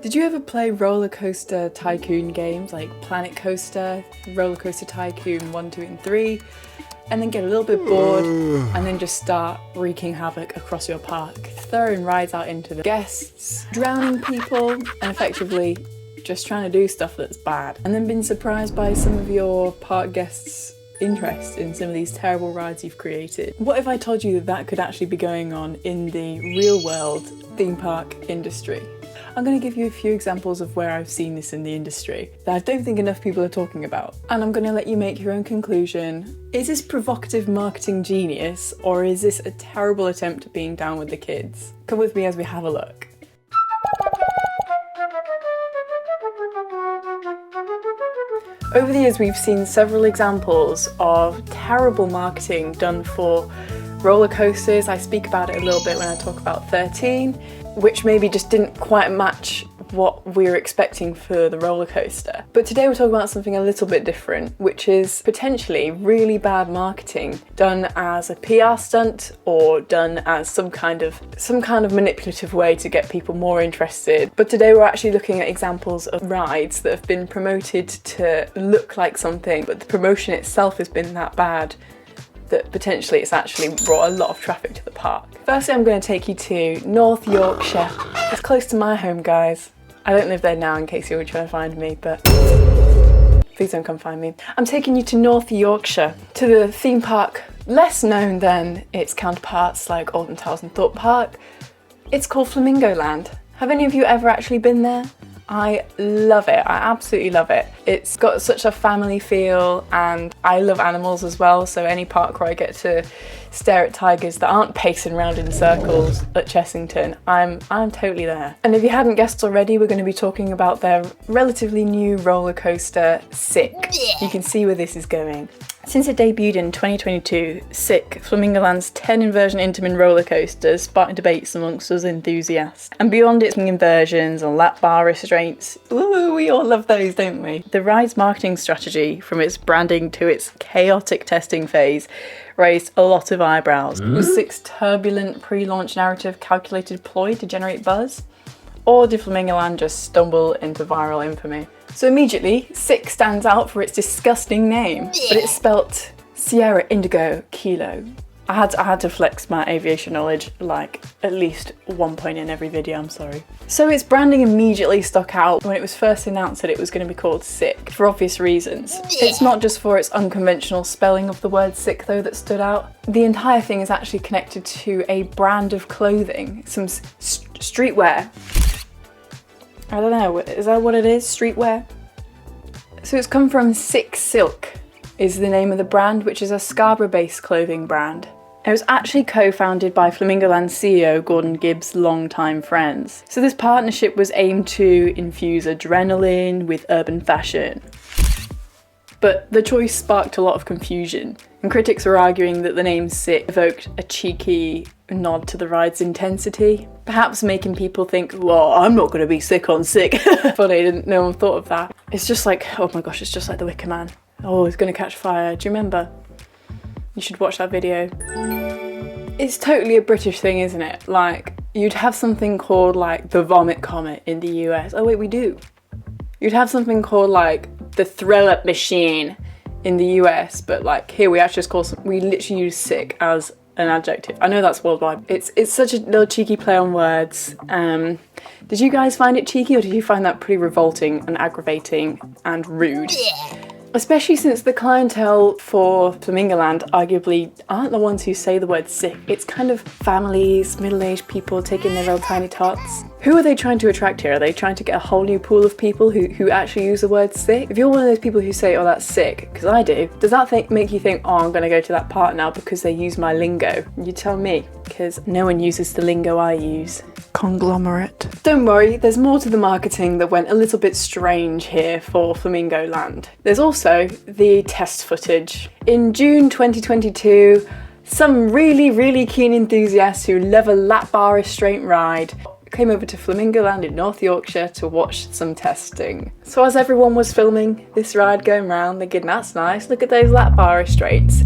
Did you ever play roller coaster tycoon games like Planet Coaster, Roller Coaster Tycoon 1, 2 and 3, and then get a little bit bored and then just start wreaking havoc across your park, throwing rides out into the guests, drowning people, and effectively just trying to do stuff that's bad, and then been surprised by some of your park guests' interest in some of these terrible rides you've created? What if I told you that that could actually be going on in the real world theme park industry? I'm going to give you a few examples of where I've seen this in the industry that I don't think enough people are talking about. And I'm going to let you make your own conclusion. Is this provocative marketing genius, or is this a terrible attempt at being down with the kids? Come with me as we have a look. Over the years, we've seen several examples of terrible marketing done for roller coasters. I speak about it a little bit when I talk about 13, which maybe just didn't quite match what we were expecting for the roller coaster. But today we're talking about something a little bit different, which is potentially really bad marketing done as a PR stunt or done as some kind of manipulative way to get people more interested. But today we're actually looking at examples of rides that have been promoted to look like something, but the promotion itself has been that bad that potentially it's actually brought a lot of traffic to the park. Firstly, I'm going to take you to North Yorkshire. It's close to my home, guys. I don't live there now in case you were trying to find me, but please don't come find me. I'm taking you to North Yorkshire, to the theme park less known than its counterparts like Alton Towers and Thorpe Park. It's called Flamingo Land. Have any of you ever actually been there? I love it. I absolutely love it. It's got such a family feel, and I love animals as well, so any park where I get to stare at tigers that aren't pacing around in circles at Chessington, I'm totally there. And if you hadn't guessed already, we're going to be talking about their relatively new roller coaster, Sick. You can see where this is going. Since it debuted in 2022, Sick, Flamingo Land's 10 inversion Intamin roller coasters, sparked debates amongst us enthusiasts. And beyond its inversions and lap bar restraints, ooh, we all love those, don't we? The ride's marketing strategy, from its branding to its chaotic testing phase, raised a lot of eyebrows. Was Sick's turbulent pre-launch narrative calculated ploy to generate buzz? Or did Flamingo Land just stumble into viral infamy? So immediately, Sick stands out for its disgusting name, but it's spelt Sierra Indigo Kilo. I had to flex my aviation knowledge like at least one point in every video, I'm sorry. So its branding immediately stuck out when it was first announced that it was going to be called Sick, for obvious reasons. It's not just for its unconventional spelling of the word sick though that stood out. The entire thing is actually connected to a brand of clothing, some streetwear. I don't know, is that what it is? Streetwear? So it's come from Sick Silk is the name of the brand, which is a Scarborough-based clothing brand. It was actually co-founded by Flamingo Land CEO Gordon Gibbs' longtime friends. So this partnership was aimed to infuse adrenaline with urban fashion. But the choice sparked a lot of confusion, and critics were arguing that the name Sick evoked a cheeky nod to the ride's intensity, perhaps making people think, well, I'm not going to be sick on Sick. But I didn't, no one thought of that. It's just like, oh my gosh, it's just like the Wicker Man. Oh, it's going to catch fire. Do you remember? You should watch that video. It's totally a British thing, isn't it? Like, you'd have something called like the Vomit Comet in the US. Oh wait, we do. You'd have something called like the Throw Up Machine in the US, but like here we actually just we literally use Sick as an adjective. I know that's worldwide. It's such a little cheeky play on words. Did you guys find it cheeky, or did you find that pretty revolting and aggravating and rude? Especially since the clientele for Flamingo Land arguably aren't the ones who say the word sick. It's kind of families, middle-aged people taking their little tiny tots. Who are they trying to attract here? Are they trying to get a whole new pool of people who actually use the word sick? If you're one of those people who say, oh, that's sick, because I do, does that make you think, oh, I'm going to go to that park now because they use my lingo? You tell me, because no one uses the lingo I use. Conglomerate. Don't worry, there's more to the marketing that went a little bit strange here for Flamingo Land. There's also the test footage. In June 2022, some really keen enthusiasts who love a lap bar restraint ride came over to Flamingo Land in North Yorkshire to watch some testing. So as everyone was filming this ride going round, thinking, that's nice, look at those lap bar restraints.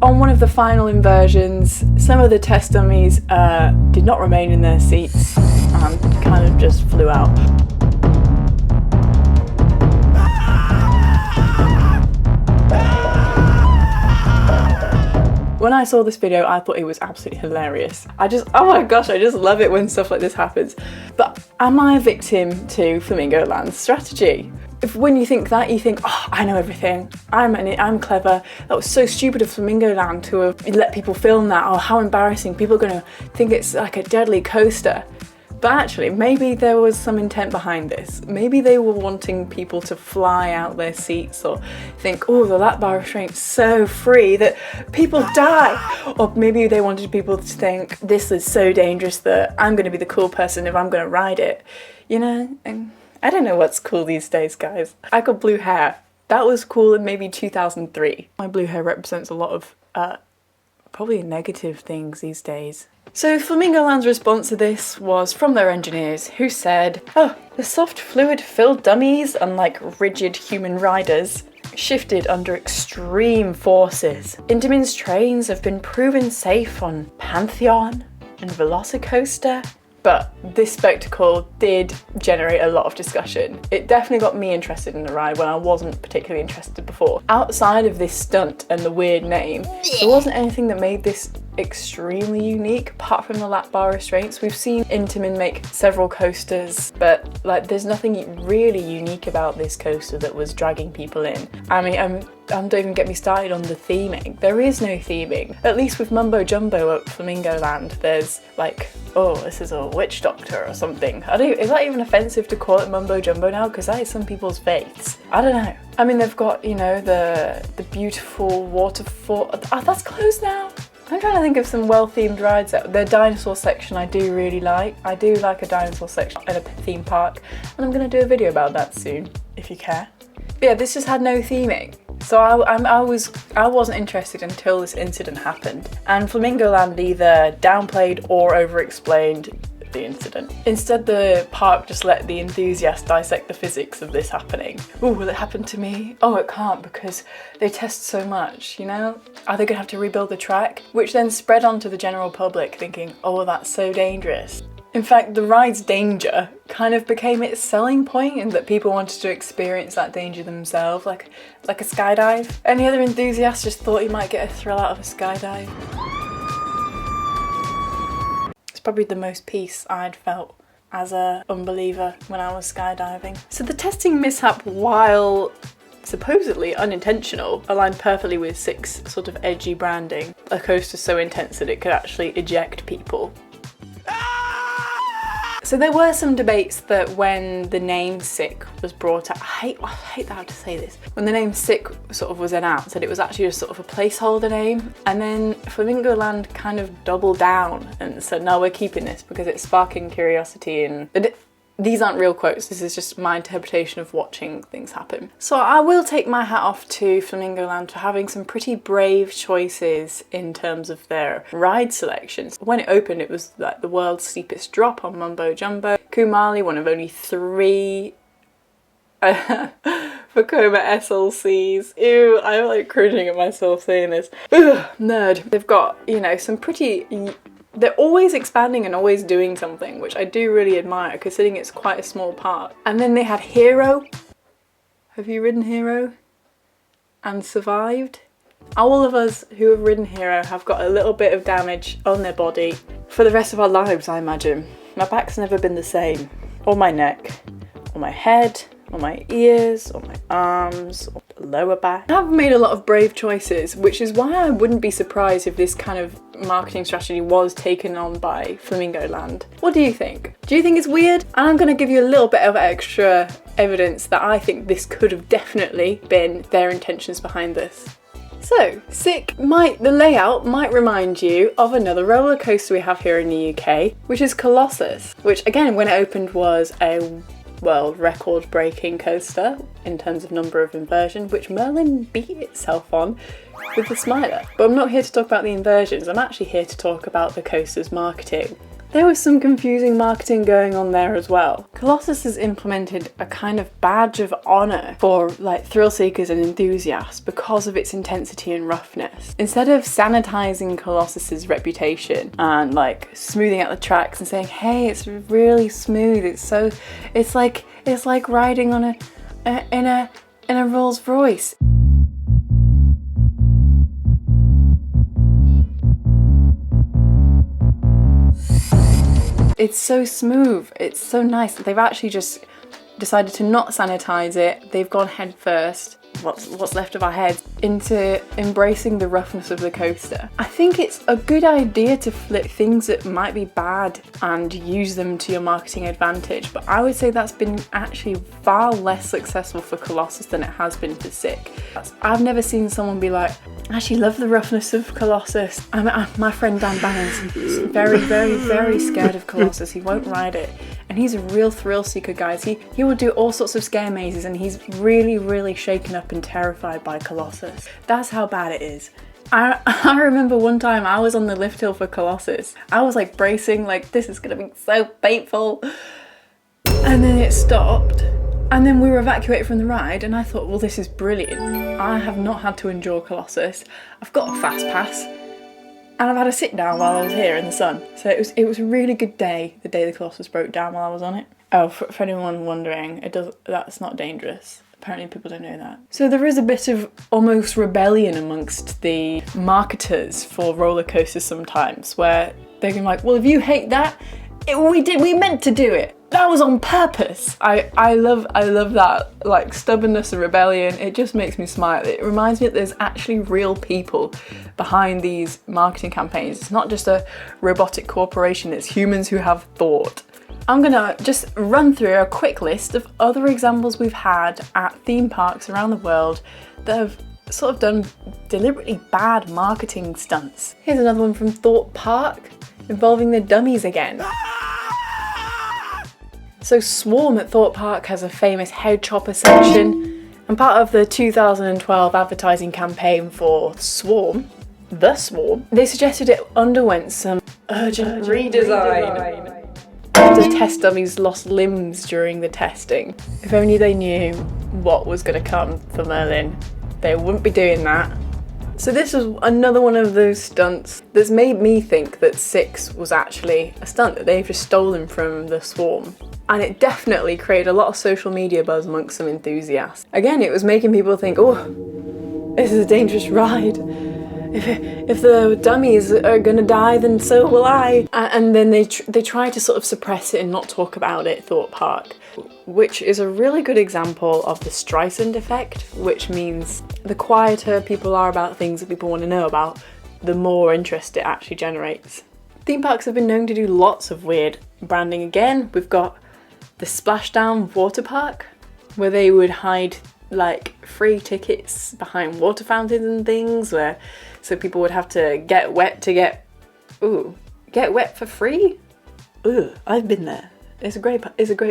On one of the final inversions, some of the test dummies did not remain in their seats and kind of just flew out. When I saw this video, I thought it was absolutely hilarious. Oh my gosh, I just love it when stuff like this happens. But am I a victim to Flamingo Land's strategy? When you think that, you think, oh, I know everything. I'm clever. That was so stupid of Flamingo Land to have let people film that. Oh, how embarrassing. People are going to think it's like a deadly coaster. But actually, maybe there was some intent behind this. Maybe they were wanting people to fly out their seats or think, oh, the lap bar restraint's so free that people die. Or maybe they wanted people to think, this is so dangerous that I'm going to be the cool person if I'm going to ride it. You know, and I don't know what's cool these days, guys. I got blue hair. That was cool in maybe 2003. My blue hair represents a lot of probably negative things these days. So Flamingo Land's response to this was from their engineers, who said, oh, the soft fluid-filled dummies, unlike rigid human riders, shifted under extreme forces. Intamin's trains have been proven safe on Pantheon and Velocicoaster. But this spectacle did generate a lot of discussion. It definitely got me interested in the ride when I wasn't particularly interested before. Outside of this stunt and the weird name, there wasn't anything that made this extremely unique apart from the lap bar restraints. We've seen Intamin make several coasters, but like there's nothing really unique about this coaster that was dragging people in. I mean, don't even get me started on the theming. There is no theming. At least with Mumbo Jumbo at Flamingo Land, there's like, oh, this is a witch doctor or something. Is that even offensive to call it Mumbo Jumbo now? Because that is some people's faiths. I don't know. I mean, they've got, you know, the beautiful waterfall. Oh, that's closed now. I'm trying to think of some well-themed rides. The dinosaur section I do really like. I do like a dinosaur section at a theme park, and I'm going to do a video about that soon, if you care. But yeah, this just had no theming. So I wasn't interested until this incident happened. And Flamingo Land either downplayed or over-explained the incident. Instead, the park just let the enthusiasts dissect the physics of this happening. Ooh, will it happen to me? Oh, it can't because they test so much, you know? Are they gonna have to rebuild the track? Which then spread onto the general public thinking, oh, that's so dangerous. In fact, the ride's danger kind of became its selling point in that people wanted to experience that danger themselves, like a skydive. Any other enthusiast just thought he might get a thrill out of a skydive. Probably the most peace I'd felt as a unbeliever when I was skydiving. So the testing mishap, while supposedly unintentional, aligned perfectly with Sick's sort of edgy branding. A coaster so intense that it could actually eject people. So there were some debates that when the name Sick was brought out, I hate that I have to say this, when the name Sick sort of was announced, that it was actually just sort of a placeholder name, and then Flamingo Land kind of doubled down and said, no, we're keeping this because it's sparking curiosity. And these aren't real quotes, this is just my interpretation of watching things happen. So I will take my hat off to Flamingo Land for having some pretty brave choices in terms of their ride selections. When it opened, it was like the world's steepest drop on Mumbo Jumbo. Kumali, one of only 3 Vekoma SLCs. Ew, I'm like cringing at myself saying this. Ugh, nerd. They've got, you know, some pretty... They're always expanding and always doing something, which I do really admire, considering it's quite a small part. And then they had Hero. Have you ridden Hero? And survived? All of us who have ridden Hero have got a little bit of damage on their body for the rest of our lives, I imagine. My back's never been the same. Or my neck. Or my head. Or my ears. Or my arms. Or the lower back. I've made a lot of brave choices, which is why I wouldn't be surprised if this kind of marketing strategy was taken on by Flamingo Land. What do you think? Do you think it's weird? And I'm going to give you a little bit of extra evidence that I think this could have definitely been their intentions behind this. So, the layout might remind you of another roller coaster we have here in the UK, which is Colossus, which again, when it opened, was a world record breaking coaster in terms of number of inversion, which Merlin beat itself on with the Smiler. But I'm not here to talk about the inversions, I'm actually here to talk about the coaster's marketing. There was some confusing marketing going on there as well. Colossus has implemented a kind of badge of honour for like thrill seekers and enthusiasts because of its intensity and roughness. Instead of sanitising Colossus's reputation and like smoothing out the tracks and saying, hey, it's really smooth, it's like riding on in a Rolls Royce. It's so smooth, it's so nice. They've actually just decided to not sanitize it. They've gone head first, what's left of our heads, into embracing the roughness of the coaster. I think it's a good idea to flip things that might be bad and use them to your marketing advantage, but I would say that's been actually far less successful for Colossus than it has been for Sick. I've never seen someone be like, I actually love the roughness of Colossus. My friend Dan Bannon's very, very, very scared of Colossus. He won't ride it. And he's a real thrill seeker, guys. He will do all sorts of scare mazes, and he's really, really shaken up and terrified by Colossus. That's how bad it is. I remember one time I was on the lift hill for Colossus. I was like bracing, like this is gonna be so painful. And then it stopped. And then we were evacuated from the ride, and I thought, well, this is brilliant. I have not had to endure Colossus. I've got a fast pass. And I've had a sit down while I was here in the sun. So it was a really good day, the day the Colossus broke down while I was on it. Oh, for anyone wondering, that's not dangerous. Apparently people don't know that. So there is a bit of almost rebellion amongst the marketers for roller coasters sometimes, where they're going like, well, if you hate that, we meant to do it. That was on purpose. I love that, like, stubbornness and rebellion. It just makes me smile. It reminds me that there's actually real people behind these marketing campaigns. It's not just a robotic corporation, it's humans who have thought. I'm gonna just run through a quick list of other examples we've had at theme parks around the world that have sort of done deliberately bad marketing stunts. Here's another one from Thorpe Park, involving the dummies again. So Swarm at Thorpe Park has a famous head chopper section, and part of the 2012 advertising campaign for Swarm, the Swarm, they suggested it underwent some urgent redesign. The test dummies lost limbs during the testing. If only they knew what was going to come for Merlin, they wouldn't be doing that. So this was another one of those stunts that's made me think that Six was actually a stunt that they've just stolen from the Swarm. And it definitely created a lot of social media buzz amongst some enthusiasts. Again, it was making people think, oh, this is a dangerous ride. If the dummies are gonna die, then so will I. And then they try to sort of suppress it and not talk about it, Thorpe Park, which is a really good example of the Streisand effect, which means the quieter people are about things that people want to know about, the more interest it actually generates. Theme parks have been known to do lots of weird branding. Again, we've got the Splashdown water park, where they would hide like free tickets behind water fountains and things, so people would have to get wet to get wet for free. I've been there. It's a great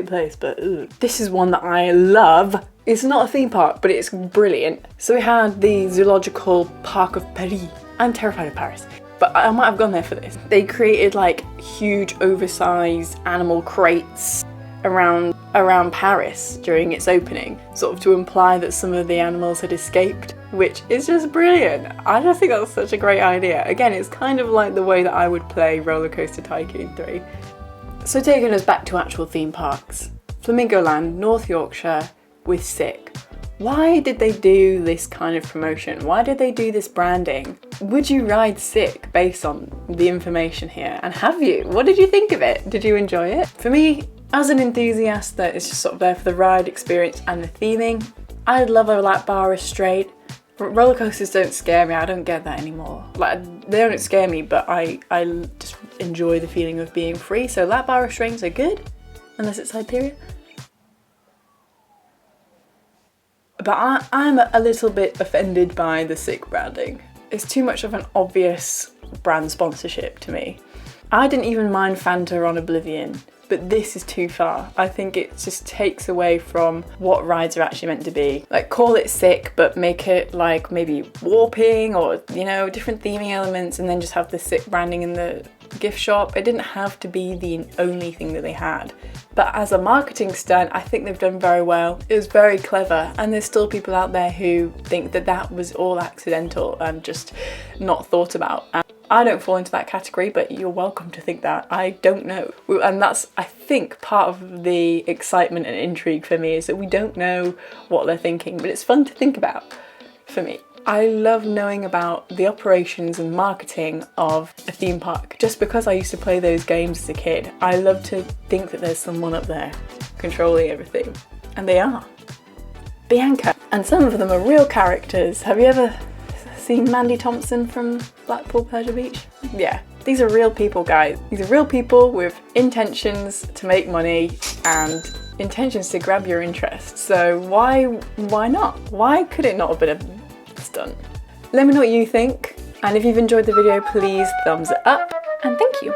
place, but this is one that I love. It's not a theme park, but it's brilliant. So we had the Zoological Park of Paris. I'm terrified of Paris, but I might have gone there for this. They created like huge oversized animal crates around Paris during its opening, sort of to imply that some of the animals had escaped, which is just brilliant. I just think that's such a great idea. Again, it's kind of like the way that I would play Roller Coaster Tycoon 3. So taking us back to actual theme parks, Flamingo Land, North Yorkshire with Sick. Why did they do this kind of promotion? Why did they do this branding? Would you ride Sick based on the information here? And have you? What did you think of it? Did you enjoy it? For me, as an enthusiast that is just sort of there for the ride experience and the theming, I'd love a lap bar restraint. Roller coasters don't scare me, I don't get that anymore. Like, they don't scare me, but I just enjoy the feeling of being free, so lap bar restraints are good, unless it's Hyperion. But I'm a little bit offended by the Sick branding. It's too much of an obvious brand sponsorship to me. I didn't even mind Fanta on Oblivion, but this is too far. I think it just takes away from what rides are actually meant to be. Like, call it Sick, but make it like maybe warping or, you know, different theming elements, and then just have the Sick branding in the gift shop. It didn't have to be the only thing that they had. But as a marketing stunt, I think they've done very well. It was very clever, and there's still people out there who think that that was all accidental and just not thought about. And I don't fall into that category, but you're welcome to think that. I don't know. And that's, I think, part of the excitement and intrigue for me, is that we don't know what they're thinking, but it's fun to think about for me. I love knowing about the operations and marketing of a theme park. Just because I used to play those games as a kid, I love to think that there's someone up there controlling everything. And they are. Bianca. And some of them are real characters. Have you ever seen Mandy Thompson from Blackpool Pleasure Beach? Yeah. These are real people, guys. These are real people with intentions to make money and intentions to grab your interest. So why not? Why could it not have been a stunt? Let me know what you think. And if you've enjoyed the video, please thumbs it up and thank you.